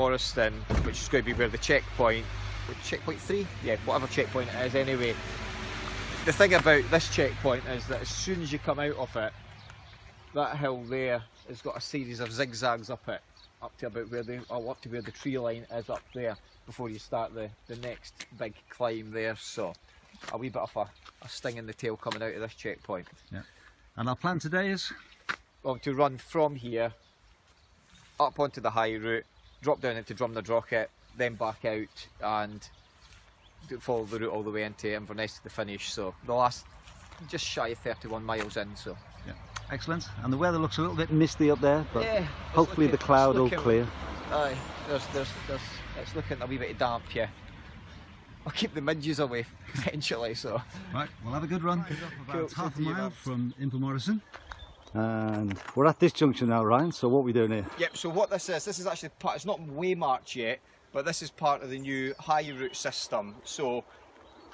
Invermoriston, which is going to be where the checkpoint 3? Yeah, whatever checkpoint it is anyway. The thing about this checkpoint is that as soon as you come out of it, that hill there has got a series of zigzags up it, up to about where up to where the tree line is up there before you start the next big climb there. So a wee bit of a sting in the tail coming out of this checkpoint. Yeah. And our plan today is? Well, to run from here up onto the high route, drop down into Drumnadrocket, then back out and follow the route all the way into Inverness to the finish. So the last just shy of 31 miles in. So yeah, excellent. And the weather looks a little bit misty up there, but yeah, hopefully the cloud will clear. Aye, it's looking a wee bit damp. Yeah, I'll keep the midges away eventually. So right, we'll have a good run. About half a mile from Invermoriston. And we're at this junction now, Ryan, so what are we doing here? Yep, so what this is actually part, it's not waymarked yet, but this is part of the new high route system. So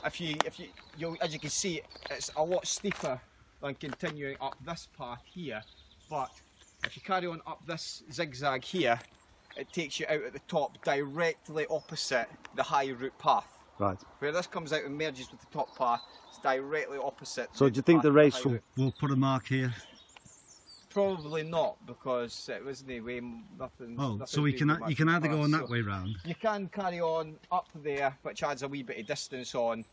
as you can see, it's a lot steeper than continuing up this path here, but if you carry on up this zigzag here, it takes you out at the top directly opposite the high route path. Right. Where this comes out and merges with the top path, it's directly opposite. So do you think the race will put a mark here? Probably not, because it wasn't way nothing. Oh, so you can either go on that way round. You can carry on up there, which adds a wee bit of distance on,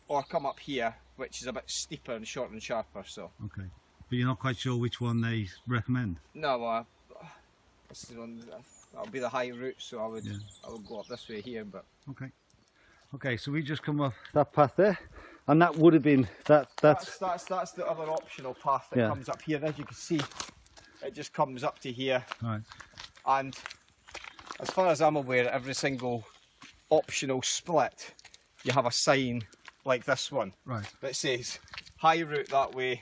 or come up here, which is a bit steeper and shorter and sharper. So. Okay, but you're not quite sure which one they recommend. No, this is one. That'll be the high route, so I would go up this way here. But okay, so we just come off that path there, and that would have been that's the other optional path that comes up here. As you can see, it just comes up to here. Right. And as far as I'm aware, every single optional split, you have a sign like this one. Right. That says high route that way.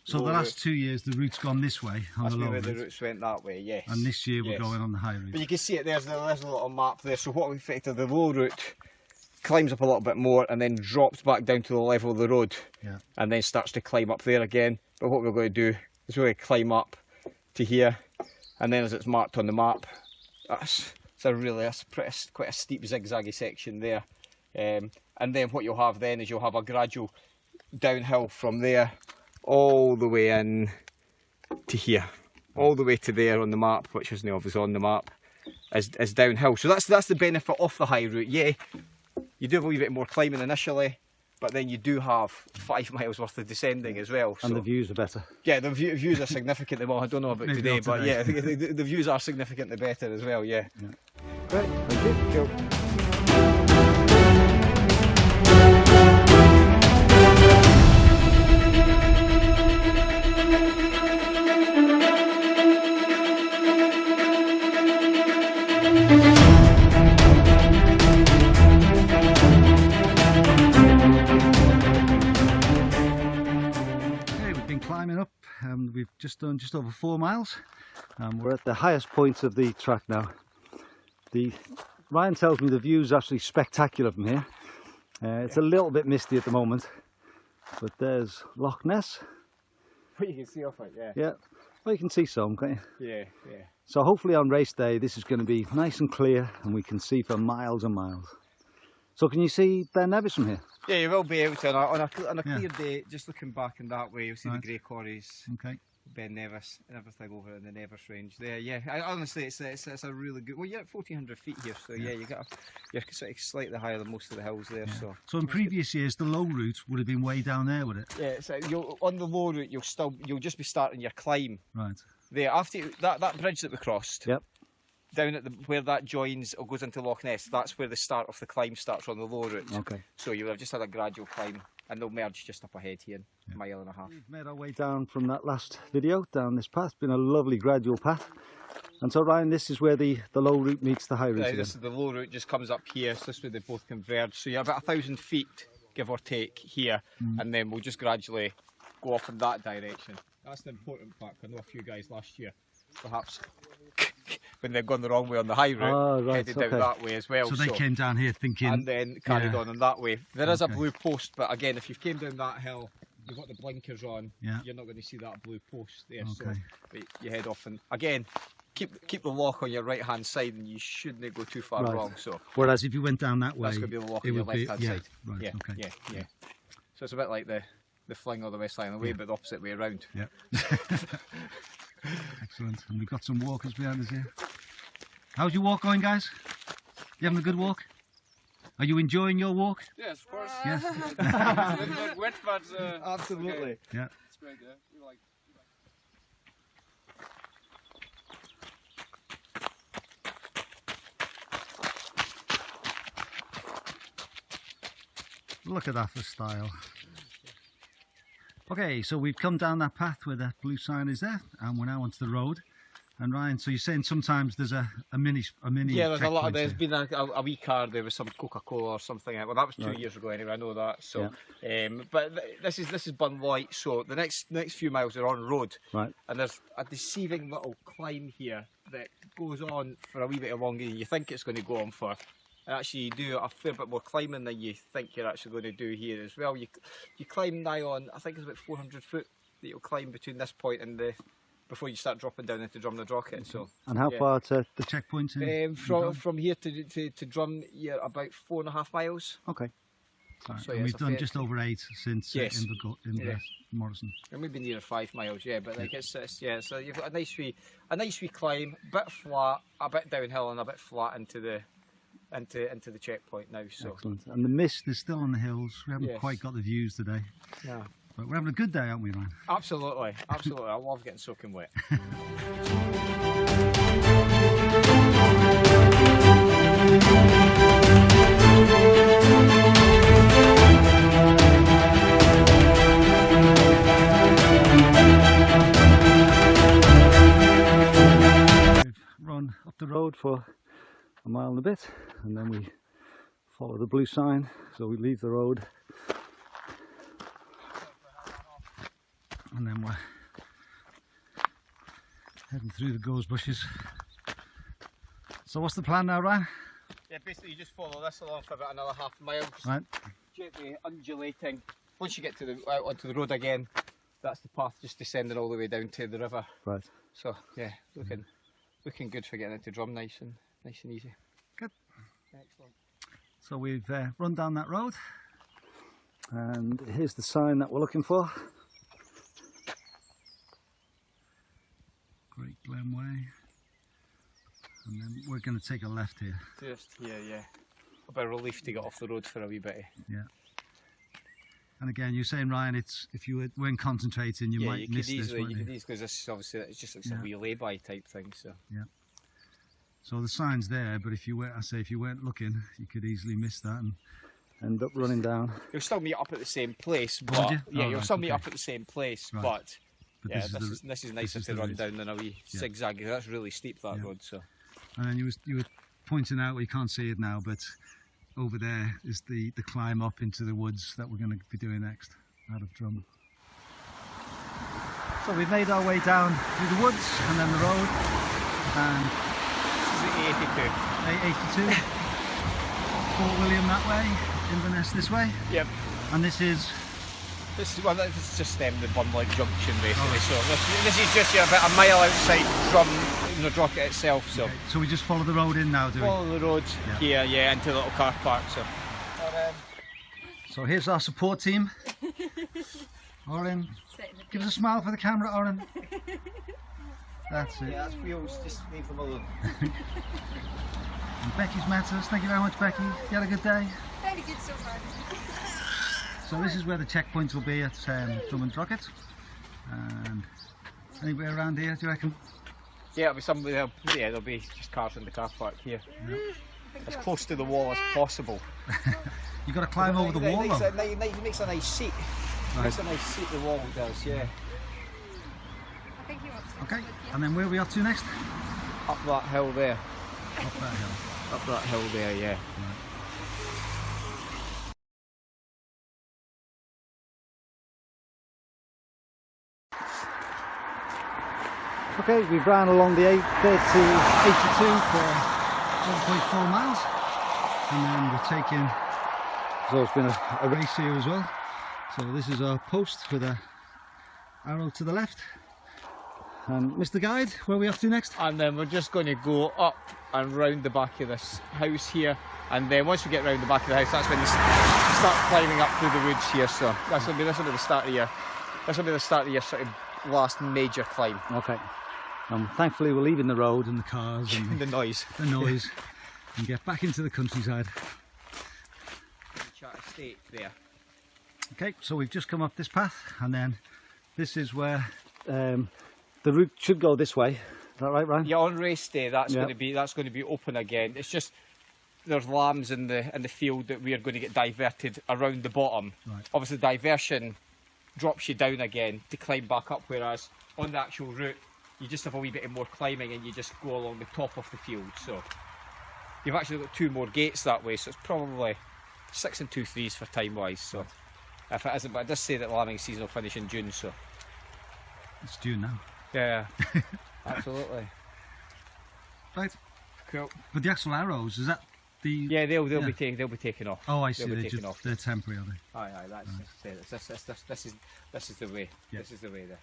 So the last 2 years the route's gone this way on the low route. The routes went that way, yes. And this year we're going on the high route. But you can see it there's a little map there. So what we effectively, the low route climbs up a little bit more and then drops back down to the level of the road. Yeah. And then starts to climb up there again. But what we're going to do is we're going to climb up to here, and then as it's marked on the map, that's quite a steep zigzaggy section there. And then what you'll have then is you'll have a gradual downhill from there all the way in to here, all the way to there on the map, which isn't obviously on the map, is downhill. So that's the benefit of the high route. Yeah, you do have a wee bit more climbing initially, but then you do have 5 miles worth of descending as well. And the views are better. Yeah, the views are significantly, well, I don't know about today, but yeah, the views are significantly better as well, yeah. Great, thank you. Cool. Climbing up, we've just done just over 4 miles. We're at the highest point of the track now. Ryan tells me the view is actually spectacular from here. It's a little bit misty at the moment, but there's Loch Ness. What you can see off it, yeah. Yeah, well, you can see some, can't you? Yeah, yeah. So hopefully on race day this is going to be nice and clear and we can see for miles and miles. So can you see Ben Nevis from here? Yeah, you will be able to on a clear day. Just looking back in that way, you'll see the grey quarries. Okay. Ben Nevis and everything over in the Nevis range there. Yeah, honestly, it's a really good. Well, you're at 1400 feet here, so yeah, you're sort of slightly higher than most of the hills there. Yeah. So in previous years, the low route would have been way down there, would it? Yeah, so on the low route, you'll just be starting your climb. Right. There after that bridge that we crossed. Yep. Down at where that joins or goes into Loch Ness, that's where the start of the climb starts on the low route. Okay. So you'll have just had a gradual climb, and they'll merge just up ahead here, a mile and a half. We've made our way down from that last video, down this path. It's been a lovely gradual path. And so Ryan, this is where the low route meets the high route again. This is the low route, just comes up here, so this is where they both converge. So you're about 1,000 feet, give or take, here, and then we'll just gradually go off in that direction. That's the important part. I know a few guys last year, perhaps, when they've gone the wrong way on the high route, headed down that way as well. So they came down here thinking... And then carried on that way. There is a blue post, but again, if you came down that hill, you've got the blinkers on, you're not going to see that blue post there. So you head off, and again, keep the loch on your right hand side, and you shouldn't go too far wrong. So whereas if you went down that way, that's going to be the loch on your left hand side. Right, yeah. So it's a bit like the Fling or the West Island Way, but the opposite way around. Yeah. Excellent. And we've got some walkers behind us here. How's your walk going, guys? You having a good walk? Are you enjoying your walk? Yes, of course. Yes. It's a little bit wet, but absolutely. Okay. Yeah. It's great. Yeah. We like. Look at that for style. Okay, so we've come down that path where that blue sign is there, and we're now onto the road. And Ryan, so you're saying sometimes there's a mini. Yeah, there's a lot of. There's been a wee car there with some Coca-Cola or something. Well, that was 2 years ago anyway. I know that. So, but this is Bunlight. So the next few miles are on road. Right. And there's a deceiving little climb here that goes on for a wee bit longer than you think it's going to go on for. And actually, you do a fair bit more climbing than you think you're actually going to do here as well. You climb nigh on, I think it's about 400 foot that you'll climb between this point and before you start dropping down into Drumnadrochit. So. And how far to the checkpoint? From here to Drum, you're about 4.5 miles. Okay. Right. So and we've done just over 8 since Invermoriston. And maybe near 5 miles, but like it's so you've got a nice wee climb, a bit flat, a bit downhill, and a bit flat into the checkpoint now. So. Excellent. And the mist is still on the hills. We haven't quite got the views today. Yeah. But we're having a good day, aren't we, Ryan? Absolutely. I love getting soaking wet. We've run up the road for a mile and a bit, and then we follow the blue sign, so we leave the road. And then we're heading through the gorse bushes. So what's the plan now, Ryan? Yeah, basically you just follow this along for about another half mile. Right. Gently undulating. Once you get out onto the road again, that's the path just descending all the way down to the river. Right. So yeah, looking good for getting into Drum, nice and easy. Good. Excellent. So we've run down that road, and here's the sign that we're looking for. Great Glen Way, and then we're going to take a left here. Just a bit of relief to get off the road for a wee bit. Yeah. And again, you're saying, Ryan, it's if you weren't concentrating, you might miss this. You could easily, because this obviously it's just like a wee lay-by type thing. So. Yeah. So the sign's there, but if you weren't looking, you could easily miss that and end up running down. You'll still meet up at the same place, but you'll still meet up at the same place, but. Yeah, this is nicer to run down than a wee zigzag. That's really steep, that road. So. And then you were pointing out, we can't see it now, but over there is the climb up into the woods that we're going to be doing next out of Drum. So we've made our way down through the woods and then the road, and this is the A82. Fort William that way, Inverness this way. Yep. And this is just the Bunlight Junction basically. So this is just about a mile outside Drum, Drumnadrochit itself. So. Okay. So we just follow the road in now, do we? Follow the road here, into a little car park. So. So here's our support team. Oren, give us a smile for the camera, Oren. That's it. Yeah, that's wheels, just leave them alone. And Becky's met us. Thank you very much, Becky. You had a good day? Very good so far. So this is where the checkpoints will be at Drummond Rocket. And anywhere around here, do you reckon? Yeah, it'll be somebody there. Yeah, there'll be just cars in the car park here. As close to the wall as possible. You've got to climb over the wall though. It makes a nice seat. Right. Makes a nice seat, the wall does, yeah. I think he wants to Okay, look here. and then where are we up to next? Up that hill there. Up that hill. Up that hill there, yeah. Okay, we've ran along the 8 to 82 for 1.4 miles. And then we're taking so it's been a race here as well. So this is our post with a arrow to the left. And Mr. Guide, where are we off to next? And then we're just going to go up and round the back of this house here, and then once we get round the back of the house, that's when you start climbing up through the woods here. So this will be the start of your sort of last major climb. Okay. Thankfully we're leaving the road and the cars and The noise. the noise and get back into the countryside. Chat estate there. Okay, so we've just come up this path, and then this is where The route should go this way. Is that right, Ryan? Yeah, on race day that's Yeah. going to be open again. It's just there's lambs in the field that we are going to get diverted around the bottom. Right. Obviously, diversion drops you down again to climb back up, whereas on the actual route you just have a wee bit more climbing and you just go along the top of the field. So you've actually got 2 more gates that way, so it's probably 6 2/3 for time wise. So if it isn't, but it does say that lambing season will finish in June. So it's due now. yeah, absolutely Right, cool. but the actual arrows, is that the... Yeah, they'll be taken off. Oh, I see, They'll be taken off. they're temporary, are they? Aye, this is the way. Yeah. This is the way there.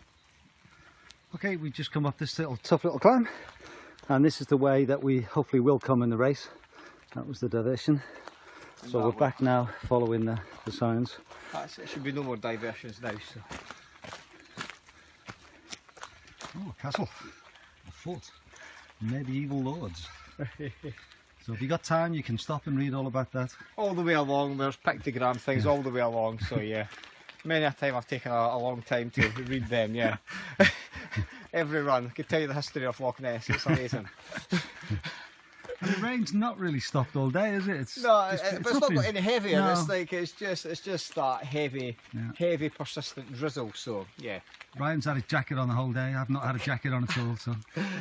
Okay, we've just come up this little... Tough little climb. And this is the way that we hopefully will come in the race. That was the diversion. So we're back now following the signs. There should be no more diversions now. So. Oh, a castle. A fort. Medieval lords. So if you got time, you can stop and read all about that. All the way along, there's pictogram things all the way along. So yeah, many a time I've taken a long time to read them. Yeah, every run I could tell you the history of Loch Ness. It's amazing. And the rain's not really stopped all day, is it? It's No, just, but it's not been- got any heavier. No. It's like it's just that heavy, heavy persistent drizzle. So yeah. Ryan's had a jacket on the whole day. I've not had a jacket on at all, so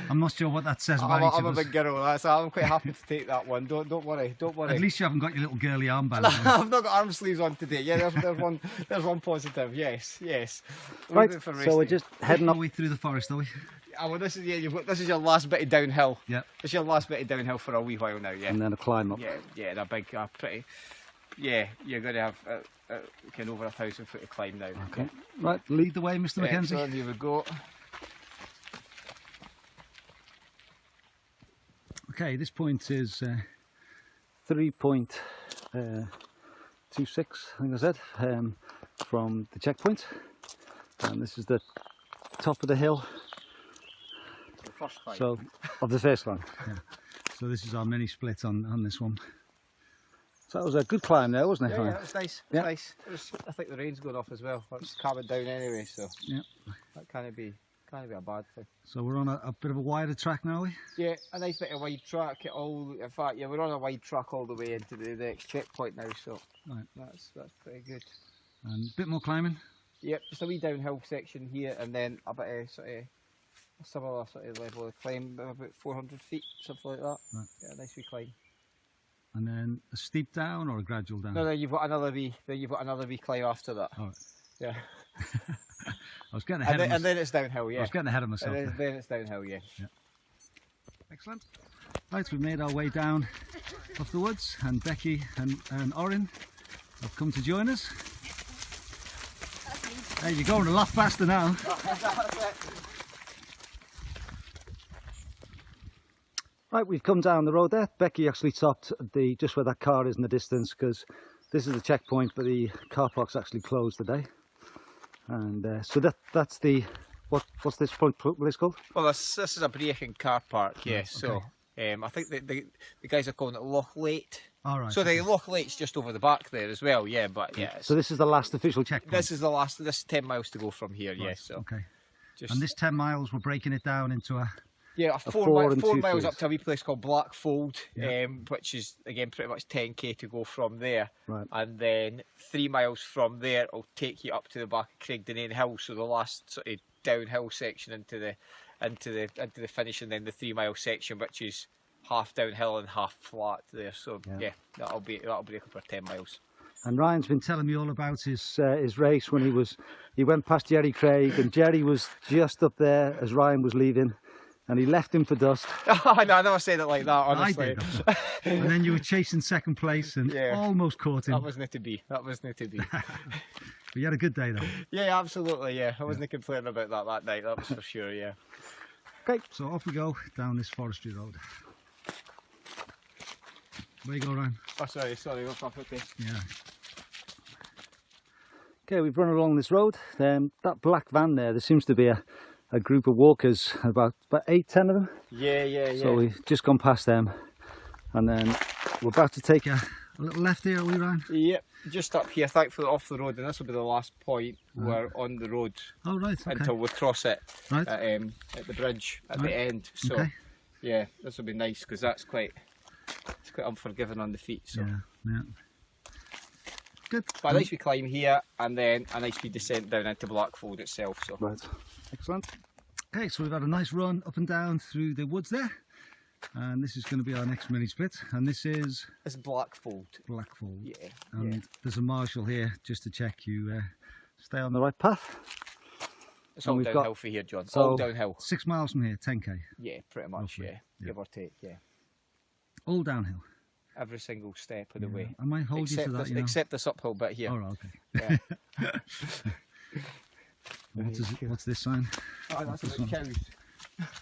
I'm not sure what that says about each I'm a of us. big girl. I'm quite happy to take that one. Don't worry. At least you haven't got your little girly armband on. I've not got arm sleeves on today. Yeah, there's one positive. Yes. We're Right, moving for so we're racing. just heading up. Way through the forest, are we? Well, this is this is your last bit of downhill. Yeah. This is your last bit of downhill for a wee while now. Yeah. And then a climb up. Yeah, they're big, pretty. Yeah, you're going to have kind of over 1,000 foot to climb now. Okay. Right, lead the way, Mr. Mckenzie. Excellent, here we go. Okay, this point is 3.26, I think I said, from the checkpoint. And this is the top of the hill, The first climb. so of the first one. so this is our mini split on this one. So that was a good climb there, wasn't it? yeah, Ryan? that was nice. Yeah. Nice. I think the rain's going off as well. It's calming down anyway, so Yeah. that can't be a bad thing. So we're on a bit of a wider track now, are we? Yeah, a nice bit of wide track. In fact, yeah, we're on a wide track all the way into the next checkpoint now, so Right. that's pretty good. And a bit more climbing. Yep, just a wee downhill section here, and then a bit of sort of a similar sort of level of climb, about 400 feet, something like that. Right. Yeah, a nice wee climb. And then a steep down or a gradual down? No, then you've got another wee climb after that. All right. Yeah, I was getting ahead of and then it's downhill. I Yeah, was getting ahead of myself. and there. then it's downhill. Yeah. Excellent. Right, we've made our way down off the woods, and Becky and Orin have come to join us. That's me. Hey, you're going a lot faster now. Right, we've come down the road there. Becky actually stopped just where that car is in the distance, because this is the checkpoint, but the car park's actually closed today. And so that's the what's this point place called? Well, this is a breaking car park, yeah. So I think the guys are calling it Loch Late. All right. So the Loch Late's just over the back there as well, yeah. But yeah, So this is the last official checkpoint. this is the last. This is 10 miles to go from here, yeah. So Okay. just And this 10 miles, we're breaking it down into a... yeah, four four and two miles threes. up to a wee place called Blackfold, Yeah. which is again pretty much 10k to go from there. Right. And then 3 miles from there will take you up to the back of Craigdenane Hill, so the last sort of downhill section into the finish, and then the 3 mile section, which is half downhill and half flat there. So yeah, that'll break up for 10 miles. And Ryan's been Telling me all about his... his race when he went past Jerry Craig, and Jerry was just up there as Ryan was leaving, and he left him for dust. No, I never said it like that, honestly. I did. And then you were chasing second place and Yeah. almost caught him. That wasn't to be. That wasn't to be. But you had a good day though. Yeah, absolutely. Yeah, I wasn't complaining about that night. That was for sure. Yeah. Okay, So off we go down this forestry road. Where you go, Ryan? Oh, sorry. What's off with this? Yeah. okay, we've run along this road. That black van there seems to be a group of walkers, about 8, 10 of them. Yeah. So we've just gone past them, and then we're about to take A little left here, are we, Ryan? Yep, just up here, thankfully off the road, and this will be the last point. We're on the road Oh, right, okay. until we cross it Right. at the bridge at the end. So Okay. yeah, this will be nice because it's quite unforgiving on the feet. So, Yeah. Good. but a nice wee climb here, and then a nice wee descent down into Blackfold itself. So Right, excellent. Okay, so we've had a nice run up and down through the woods there. And this is going to be our next mini split. And this is it's Blackfold. Blackfold. Yeah. And there's a marshal here just to check you stay on On the right path. It's And all we've downhill got- for here, John. so- all downhill. 6 miles from here, 10k. Yeah, pretty much. Roughly, Yeah, yeah. give or take. Yeah, All downhill. every single step of the way. I might hold you Except to that, this, you know. except this uphill bit here. All right, okay. Yeah. What's this sign? Oh, that's this about one? cows.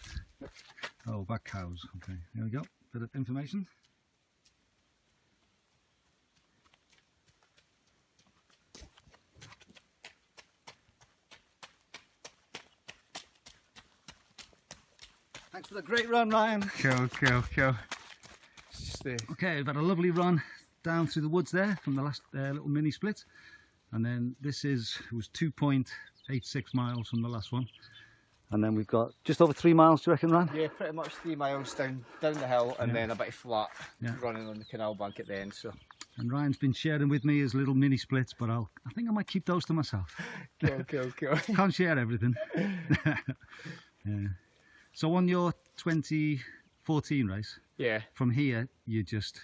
Oh, back cows. Okay, here we go. Bit of information. Thanks for the great run, Ryan. Cool. Just the Okay, we've had a lovely run down through the woods there from the last little mini split. And then this was 2.86 miles from the last one. And then we've got just over 3 miles, do you reckon, Ryan? yeah, pretty much 3 miles down the hill, and then a bit of flat Yeah. running on the canal bank at the end. So And Ryan's been sharing with me his little mini splits, but I think I might keep those to myself. cool. Can't share everything. Yeah. So on your 2014 race, Yeah. from here you just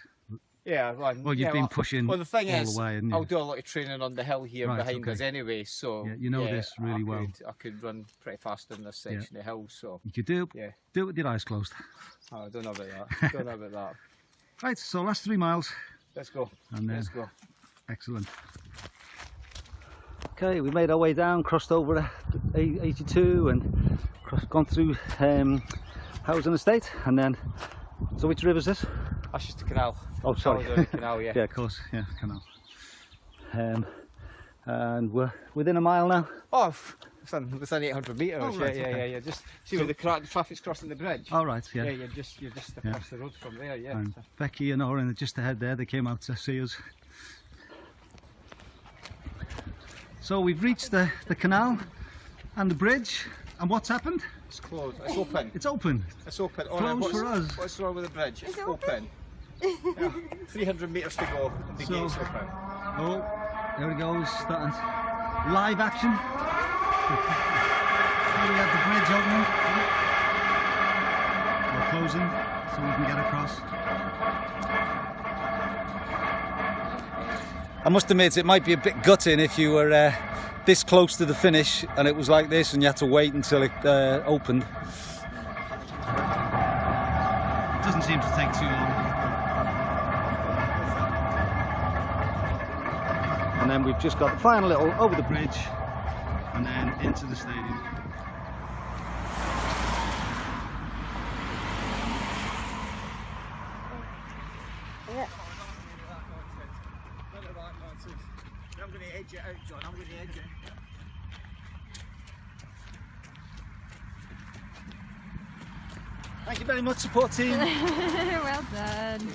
Yeah, right. Well, you've yeah, been pushing Well, the thing all is, the way, haven't you? I'll do a lot of training on the hill here Right, behind okay. us anyway. So Yeah, you know this really well. I could run pretty fast in this section of hill. So you could do yeah, it with your eyes closed. oh, I don't know about that. Don't know about that. Right, so last 3 miles, Let's go. and then Let's go. excellent. Okay, we made our way down, crossed over 82 and gone through Housing Estate, and then, so which river is this? That's just the canal. Oh, sorry. Down the canal, yeah. Yeah, Of course, yeah, canal. and we're within a mile now. Oh, within 800 metres. Oh, right, yeah. okay. Just see where the traffic's crossing the bridge. All right, yeah. Yeah, you're just across the road from there. Yeah. And Becky and Oren are just ahead there. They came out to see us. So we've reached the canal and the bridge, and what's happened? It's closed. It's open. It's open. It's open. Oh, Closed what's, for us. What's wrong with the bridge? It's it open. Yeah. 300 metres to go. The So- gate's open. Oh, there it goes, starting live action. Here we have the bridge opening. We're closing so we can get across. I must admit, it might be a bit gutting if you were this close to the finish and it was like this and you had to wait until it opened. It doesn't seem to take too long. And then we've just got the final little over the bridge. Bridge and then into the stadium. Yeah. John, I'm with the edge. Thank you very much, support team. Well done.